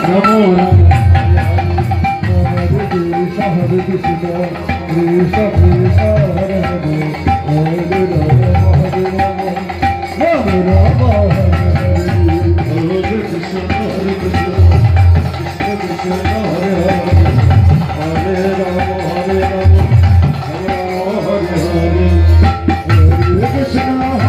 Namo Hare Krishna Krishna Krishna Hare Hare Hare Ram Hare Ram Ram Ram Hare Hare Hare Krishna Hare Krishna Krishna Krishna Hare Hare Hare Ram Hare Ram Ram Hare Hare Hare Krishna Krishna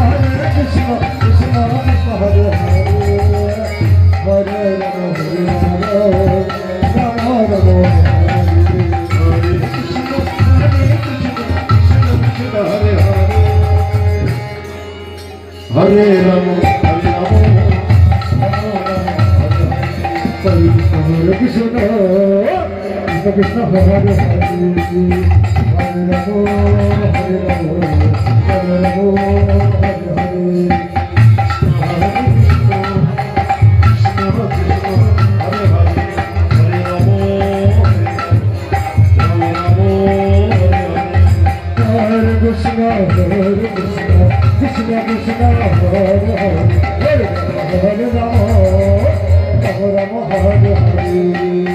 Krishna Hare Hare Hare Ram Ram Ram Hare Ram Hare Krishna Krishna Krishna Hare Hare Hare Ram Hare Ram Hare Ram Hare Hare Krishna Krishna Hare Hare Hare Rama Hare Hare